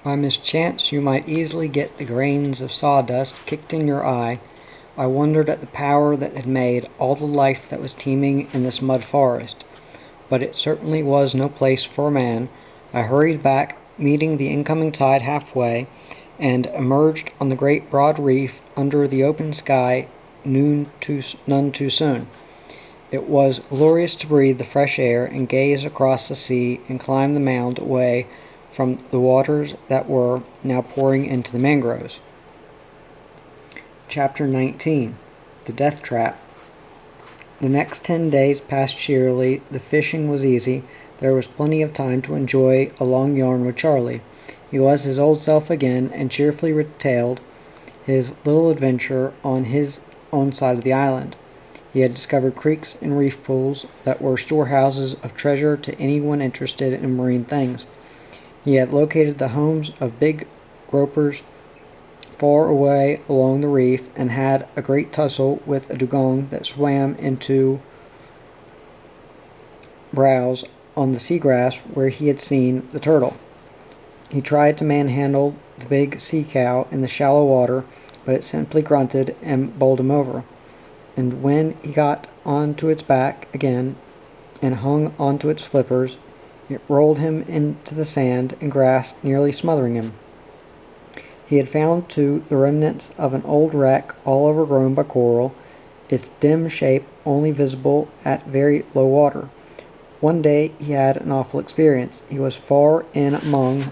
By mischance you might easily get the grains of sawdust kicked in your eye. I wondered at the power that had made all the life that was teeming in this mud forest. But it certainly was no place for a man. I hurried back, meeting the incoming tide halfway, and emerged on the great broad reef under the open sky none too soon. It was glorious to breathe the fresh air and gaze across the sea and climb the mound away from the waters that were now pouring into the mangroves. Chapter 19. The Death Trap. The next 10 days passed cheerily. The fishing was easy. There was plenty of time to enjoy a long yarn with Charlie. He was his old self again, and cheerfully retailed his little adventure on his own side of the island. He had discovered creeks and reef pools that were storehouses of treasure to anyone interested in marine things. He had located the homes of big gropers far away along the reef, and had a great tussle with a dugong that swam into browse on the seagrass where he had seen the turtle. He tried to manhandle the big sea cow in the shallow water, but it simply grunted and bowled him over. And when he got onto its back again and hung onto its flippers, it rolled him into the sand and grass, nearly smothering him. He had found, too, the remnants of an old wreck all overgrown by coral, its dim shape only visible at very low water. One day he had an awful experience. He was far in among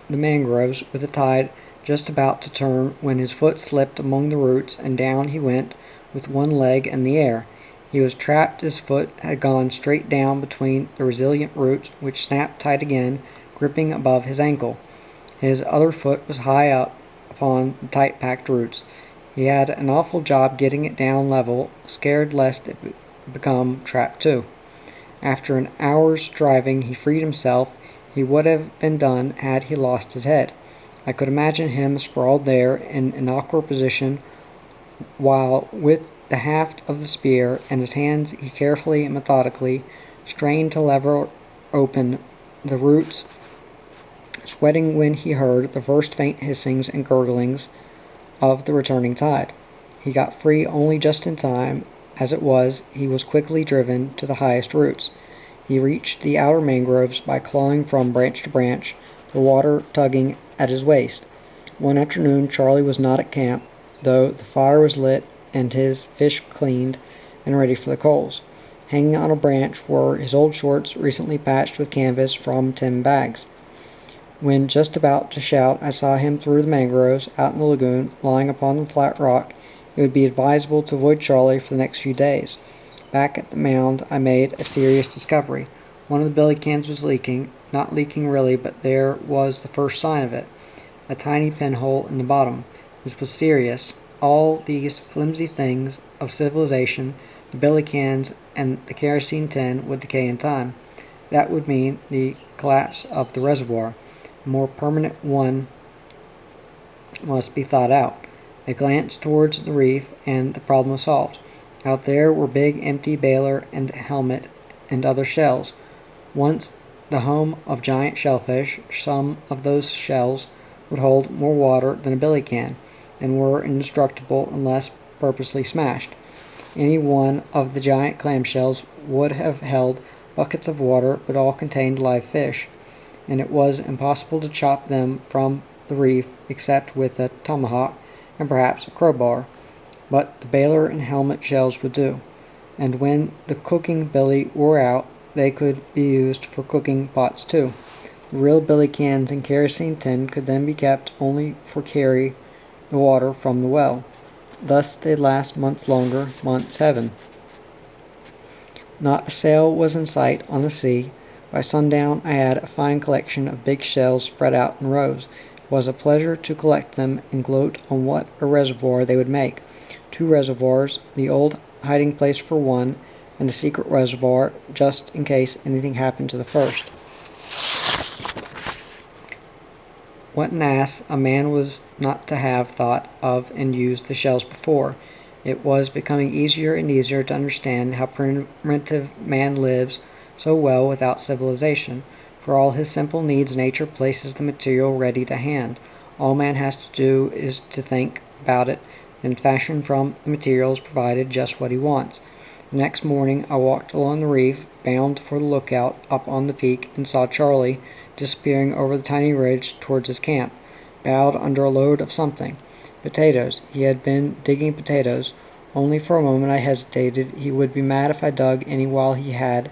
the mangroves, with the tide just about to turn, when his foot slipped among the roots, and down he went with one leg in the air. He was trapped. His foot had gone straight down between the resilient roots, which snapped tight again, gripping above his ankle. His other foot was high up upon the tight-packed roots. He had an awful job getting it down level, scared lest it become trapped too. After an hour's driving he freed himself. He would have been done had he lost his head. I could imagine him sprawled there in an awkward position, while with the haft of the spear in his hands he carefully and methodically strained to lever open the roots, sweating when he heard the first faint hissings and gurglings of the returning tide. He got free only just in time. As it was, he was quickly driven to the highest roots. He reached the outer mangroves by clawing from branch to branch, the water tugging at his waist. One afternoon Charlie was not at camp, though the fire was lit and his fish cleaned and ready for the coals. Hanging on a branch were his old shorts, recently patched with canvas from tin bags. When just about to shout, I saw him through the mangroves, out in the lagoon, lying upon the flat rock. It would be advisable to avoid Charlie for the next few days. Back at the mound I made a serious discovery. One of the billy cans was leaking, not leaking really, but there was the first sign of it, a tiny pinhole in the bottom. This was serious. All these flimsy things of civilization, the billy cans and the kerosene tin, would decay in time. That would mean the collapse of the reservoir. A more permanent one must be thought out. I glanced towards the reef, and the problem was solved. Out there were big empty Baylor and helmet and other shells. Once the home of giant shellfish, some of those shells would hold more water than a billy can, and were indestructible unless purposely smashed. Any one of the giant clamshells would have held buckets of water, but all contained live fish, and it was impossible to chop them from the reef except with a tomahawk and perhaps a crowbar. But the Baylor and helmet shells would do, and when the cooking billy wore out, they could be used for cooking pots too. The real billy cans and kerosene tin could then be kept only for carry the water from the well. Thus they'd last months longer, months heaven. Not a sail was in sight on the sea. By sundown I had a fine collection of big shells spread out in rows. It was a pleasure to collect them and gloat on what a reservoir they would make. 2 reservoirs, the old hiding place for one, and a secret reservoir just in case anything happened to the first. What an ass a man was not to have thought of and used the shells before. It was becoming easier and easier to understand how primitive man lives so well without civilization. For all his simple needs, nature places the material ready to hand. All man has to do is to think about it, and fashion from the materials provided just what he wants. The next morning I walked along the reef, bound for the lookout up on the peak, and saw Charlie disappearing over the tiny ridge towards his camp, bowed under a load of something. Potatoes. He had been digging potatoes. Only for a moment I hesitated. He would be mad if I dug any while he had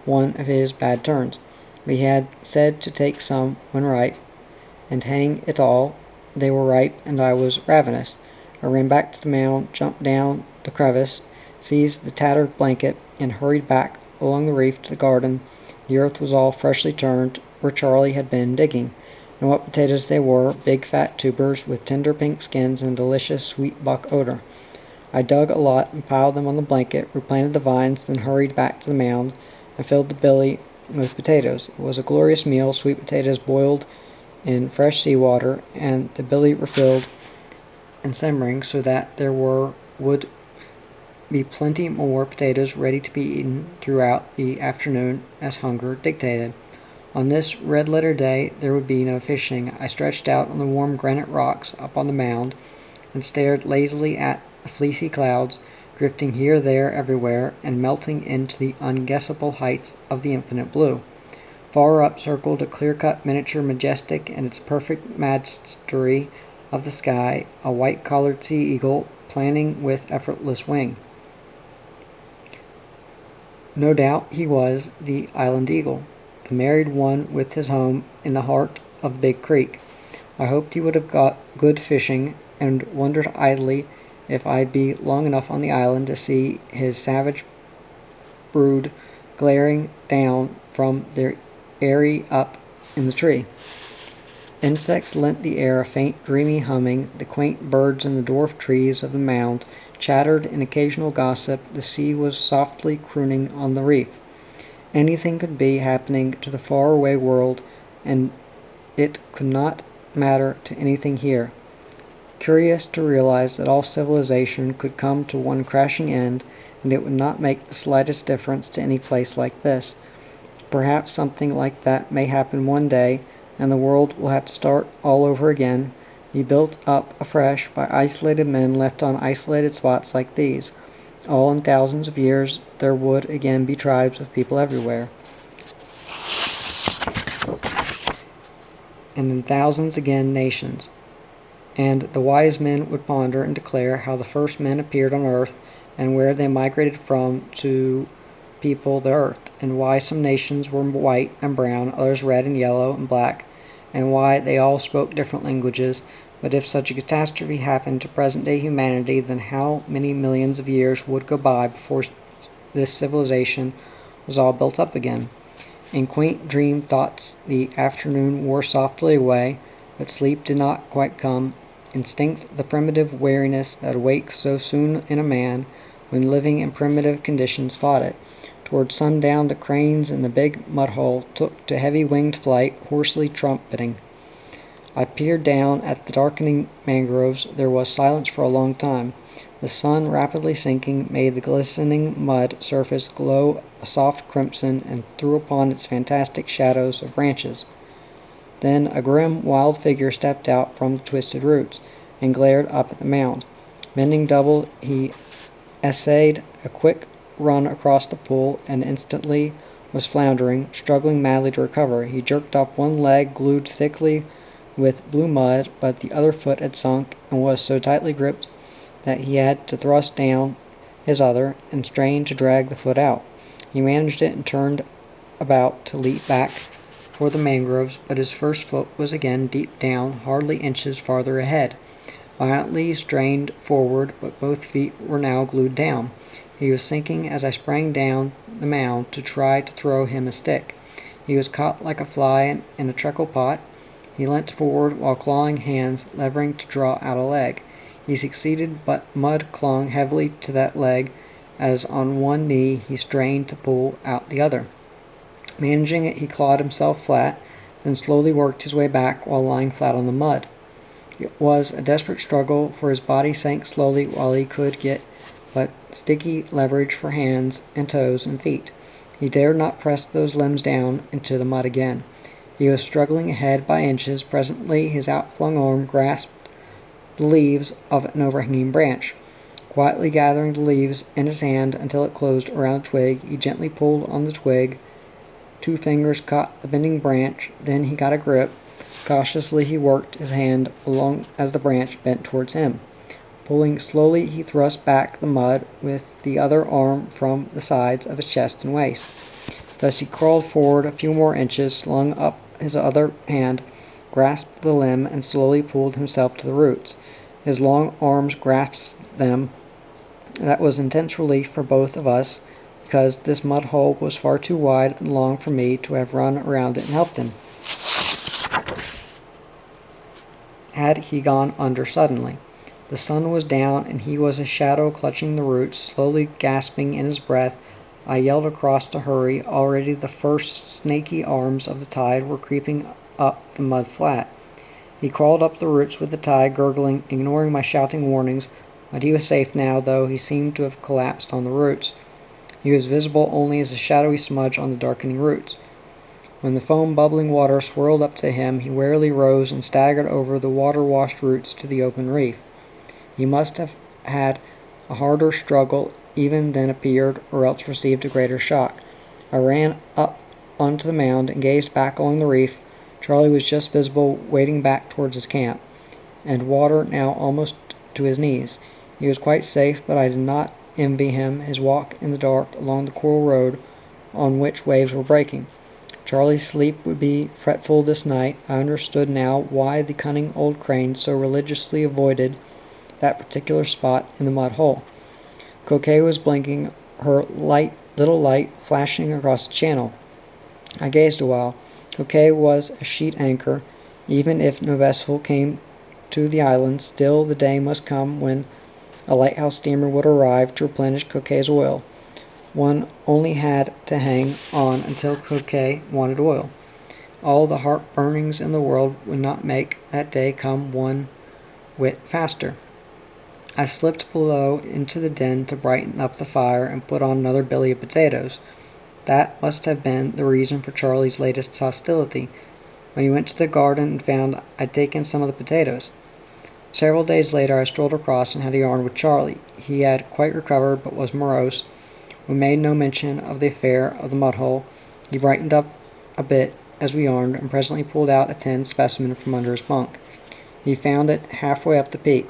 one of his bad turns. But he had said to take some when ripe, and hang it all, they were ripe, and I was ravenous. I ran back to the mound, jumped down the crevice, seized the tattered blanket, and hurried back along the reef to the garden. The earth was all freshly turned where Charlie had been digging. And what potatoes they were, big fat tubers with tender pink skins and delicious sweet buck odor. I dug a lot and piled them on the blanket, replanted the vines, then hurried back to the mound and filled the billy with potatoes. It was a glorious meal, sweet potatoes boiled in fresh seawater, and the billy refilled and simmering so that there would be plenty more potatoes ready to be eaten throughout the afternoon as hunger dictated. On this red-letter day there would be no fishing. I stretched out on the warm granite rocks up on the mound and stared lazily at the fleecy clouds, drifting here, there, everywhere, and melting into the unguessable heights of the infinite blue. Far up circled a clear-cut miniature majestic in its perfect mastery of the sky, a white-collared sea-eagle planing with effortless wing. No doubt he was the island eagle, the married one with his home in the heart of the big creek. I hoped he would have got good fishing, and wondered idly if I'd be long enough on the island to see his savage brood glaring down from their eyrie up in the tree. Insects lent the air a faint dreamy humming. The quaint birds in the dwarf trees of the mound chattered in occasional gossip. The sea was softly crooning on the reef. Anything could be happening to the far-away world, and it could not matter to anything here. Curious to realize that all civilization could come to one crashing end, and it would not make the slightest difference to any place like this. Perhaps something like that may happen one day, and the world will have to start all over again, be built up afresh by isolated men left on isolated spots like these. All in thousands of years there would again be tribes of people everywhere. And in thousands again nations. And the wise men would ponder and declare how the first men appeared on earth, and where they migrated from to people the earth, and why some nations were white and brown, others red and yellow and black, and why they all spoke different languages. But if such a catastrophe happened to present-day humanity, then how many millions of years would go by before this civilization was all built up again? In quaint dream thoughts the afternoon wore softly away, but sleep did not quite come. Instinct, the primitive wariness that awakes so soon in a man when living in primitive conditions, fought it. Toward sundown the cranes in the big mud-hole took to heavy-winged flight, hoarsely trumpeting. I peered down at the darkening mangroves. There was silence for a long time. The sun, rapidly sinking, made the glistening mud surface glow a soft crimson and threw upon its fantastic shadows of branches. Then a grim, wild figure stepped out from the twisted roots and glared up at the mound. Bending double, he essayed a quick run across the pool, and instantly was floundering, struggling madly to recover. He jerked up one leg glued thickly with blue mud, but the other foot had sunk and was so tightly gripped that he had to thrust down his other and strain to drag the foot out. He managed it and turned about to leap back for the mangroves, but his first foot was again deep down, hardly inches farther ahead. Violently he strained forward, but both feet were now glued down. He was sinking as I sprang down the mound to try to throw him a stick. He was caught like a fly in a treacle pot. He leant forward while clawing hands levering to draw out a leg. He succeeded, but mud clung heavily to that leg as on one knee he strained to pull out the other. Managing it, he clawed himself flat, then slowly worked his way back while lying flat on the mud. It was a desperate struggle, for his body sank slowly while he could get but sticky leverage for hands and toes and feet. He dared not press those limbs down into the mud again. He was struggling ahead by inches. Presently his outflung arm grasped the leaves of an overhanging branch. Quietly gathering the leaves in his hand until it closed around a twig, he gently pulled on the twig. 2 fingers caught the bending branch. Then he got a grip. Cautiously he worked his hand along as the branch bent towards him. Pulling slowly, he thrust back the mud with the other arm from the sides of his chest and waist. Thus he crawled forward a few more inches, slung up his other hand, grasped the limb, and slowly pulled himself to the roots. His long arms grasped them. That was intense relief for both of us, because this mud hole was far too wide and long for me to have run around it and helped him, had he gone under suddenly. The sun was down, and he was a shadow clutching the roots, slowly gasping in his breath. I yelled across to hurry. Already the first snaky arms of the tide were creeping up the mud flat. He crawled up the roots with the tide, gurgling, ignoring my shouting warnings, but he was safe now, though he seemed to have collapsed on the roots. He was visible only as a shadowy smudge on the darkening roots. When the foam-bubbling water swirled up to him, he warily rose and staggered over the water-washed roots to the open reef. He must have had a harder struggle even than appeared, or else received a greater shock. I ran up onto the mound and gazed back along the reef. Charlie was just visible, wading back towards his camp, and water now almost to his knees. He was quite safe, but I did not envy him his walk in the dark along the coral road on which waves were breaking. Charlie's sleep would be fretful this night. I understood now why the cunning old crane so religiously avoided that particular spot in the mud hole. Coquet was blinking, her little light flashing across the channel. I gazed a while. Coquet was a sheet anchor. Even if no vessel came to the island, still the day must come when a lighthouse steamer would arrive to replenish Coquet's oil. One only had to hang on until Coquet wanted oil. All the heart-burnings in the world would not make that day come one whit faster. I slipped below into the den to brighten up the fire and put on another billy of potatoes. That must have been the reason for Charlie's latest hostility, when he went to the garden and found I'd taken some of the potatoes. Several days later I strolled across and had a yarn with Charlie. He had quite recovered, but was morose. We made no mention of the affair of the mud hole. He brightened up a bit as we yarned, and presently pulled out a tin specimen from under his bunk. He found it halfway up the peak.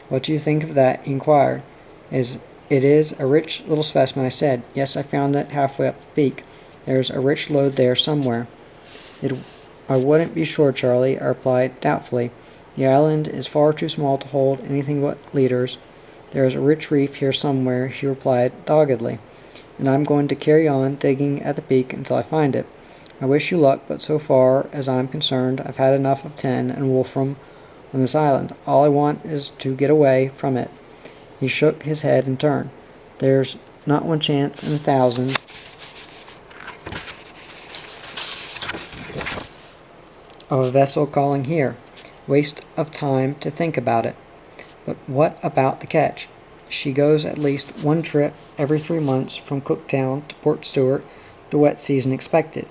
"What do you think of that?" he inquired. It is a rich little specimen," I said. "Yes, I found it halfway up the peak. There's a rich lode there somewhere." I wouldn't be sure, Charlie," I replied doubtfully. "The island is far too small to hold anything but leaders." "There is a rich reef here somewhere," he replied doggedly, "and I'm going to carry on digging at the peak until I find it. I wish you luck, but so far as I'm concerned, I've had enough of Ten and Wolfram on this island. All I want is to get away from it." He shook his head and turned. "There's not one chance in 1,000 of a vessel calling here. Waste of time to think about it. But what about the catch? She goes at least one trip every 3 months from Cooktown to Port Stewart, the wet season expected.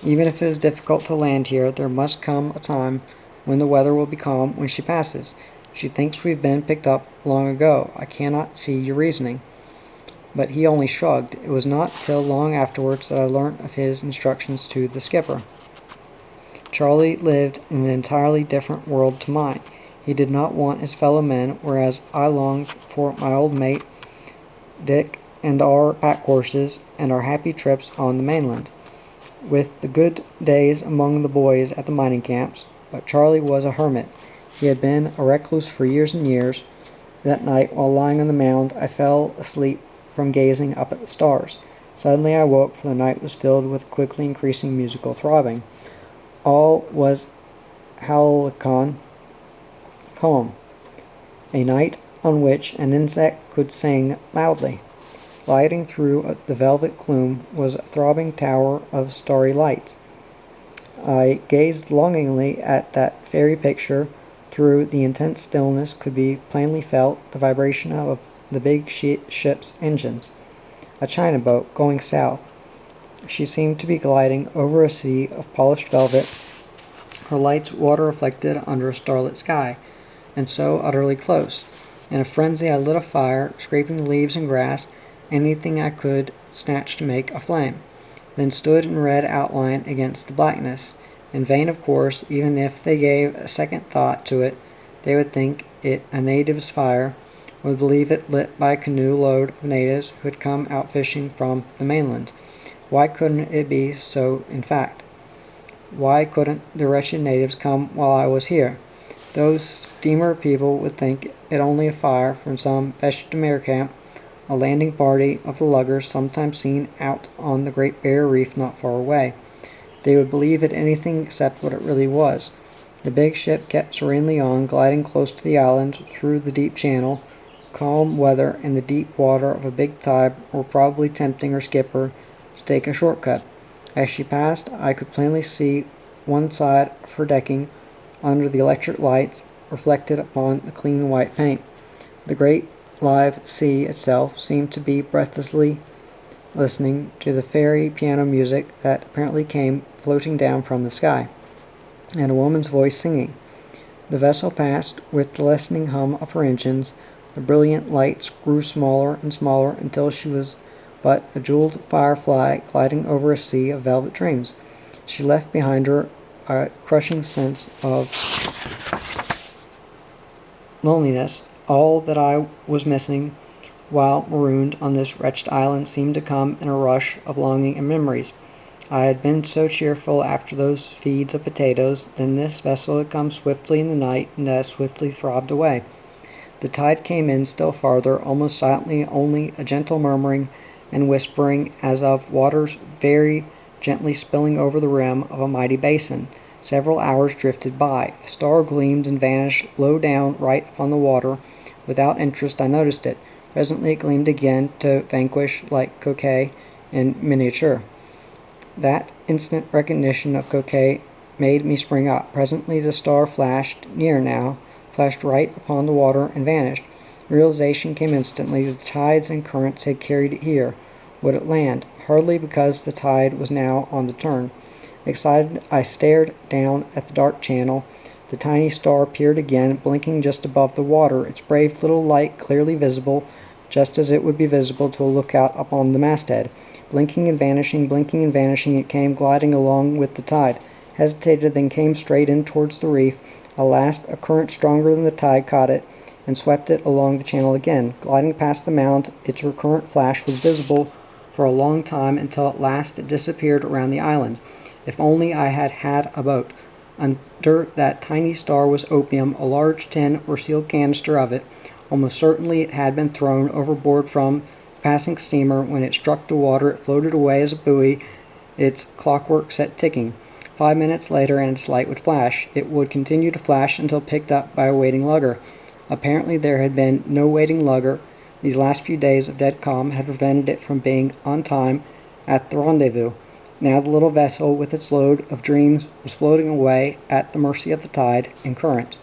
Even if it is difficult to land here, there must come a time when the weather will be calm when she passes. She thinks we've been picked up long ago. I cannot see your reasoning." But he only shrugged. It was not till long afterwards that I learnt of his instructions to the skipper. Charlie lived in an entirely different world to mine. He did not want his fellow men, whereas I longed for my old mate Dick and our pack horses and our happy trips on the mainland, with the good days among the boys at the mining camps. But Charlie was a hermit. He had been a recluse for years and years. That night, while lying on the mound, I fell asleep from gazing up at the stars. Suddenly I woke, for the night was filled with quickly increasing musical throbbing. All was halcyon calm, a night on which an insect could sing loudly. Gliding through the velvet gloom was a throbbing tower of starry lights. I gazed longingly at that fairy picture. Through the intense stillness could be plainly felt the vibration of the big ship's engines. A China boat going south. She seemed to be gliding over a sea of polished velvet, her lights water reflected under a starlit sky, and so utterly close. In a frenzy I lit a fire, scraping the leaves and grass, anything I could snatch to make a flame, then stood in red outline against the blackness. In vain, of course. Even if they gave a second thought to it, they would think it a native's fire, would believe it lit by a canoe load of natives who had come out fishing from the mainland. Why couldn't it be so in fact? Why couldn't the wretched natives come while I was here? Those steamer people would think it only a fire from some bêche de mer camp, a landing party of the luggers sometimes seen out on the Great Barrier Reef not far away. They would believe it anything except what it really was. The big ship kept serenely on, gliding close to the island through the deep channel. Calm weather and the deep water of a big tide were probably tempting her skipper to take a shortcut. As she passed, I could plainly see one side of her decking under the electric lights reflected upon the clean white paint. The great live sea itself seemed to be breathlessly listening to the fairy piano music that apparently came floating down from the sky, and a woman's voice singing. The vessel passed with the lessening hum of her engines. The brilliant lights grew smaller and smaller until she was but a jeweled firefly gliding over a sea of velvet dreams. She left behind her a crushing sense of loneliness. All that I was missing while marooned on this wretched island seemed to come in a rush of longing and memories. I had been so cheerful after those feeds of potatoes, then this vessel had come swiftly in the night and as swiftly throbbed away. The tide came in still farther, almost silently, only a gentle murmuring and whispering as of waters very gently spilling over the rim of a mighty basin. Several hours drifted by. A star gleamed and vanished low down right upon the water. Without interest I noticed it. Presently it gleamed again, to vanquish like Coquet in miniature. That instant recognition of Coquet made me spring up. Presently the star flashed, near now, flashed right upon the water and vanished. Realization came instantly that the tides and currents had carried it here. Would it land? Hardly, because the tide was now on the turn. Excited, I stared down at the dark channel. The tiny star appeared again, blinking just above the water, its brave little light clearly visible, just as it would be visible to a lookout upon the masthead. Blinking and vanishing, it came gliding along with the tide, hesitated, then came straight in towards the reef. At last, a current stronger than the tide caught it and swept it along the channel again. Gliding past the mound, its recurrent flash was visible for a long time until at last it disappeared around the island. If only I had had a boat. Under that tiny star was opium, a large tin or sealed canister of it. Almost certainly it had been thrown overboard from a passing steamer. When it struck the water, it floated away as a buoy, its clockwork set ticking. 5 minutes later, and its light would flash. It would continue to flash until picked up by a waiting lugger. Apparently there had been no waiting lugger. These last few days of dead calm had prevented it from being on time at the rendezvous. Now the little vessel with its load of dreams was floating away at the mercy of the tide and current.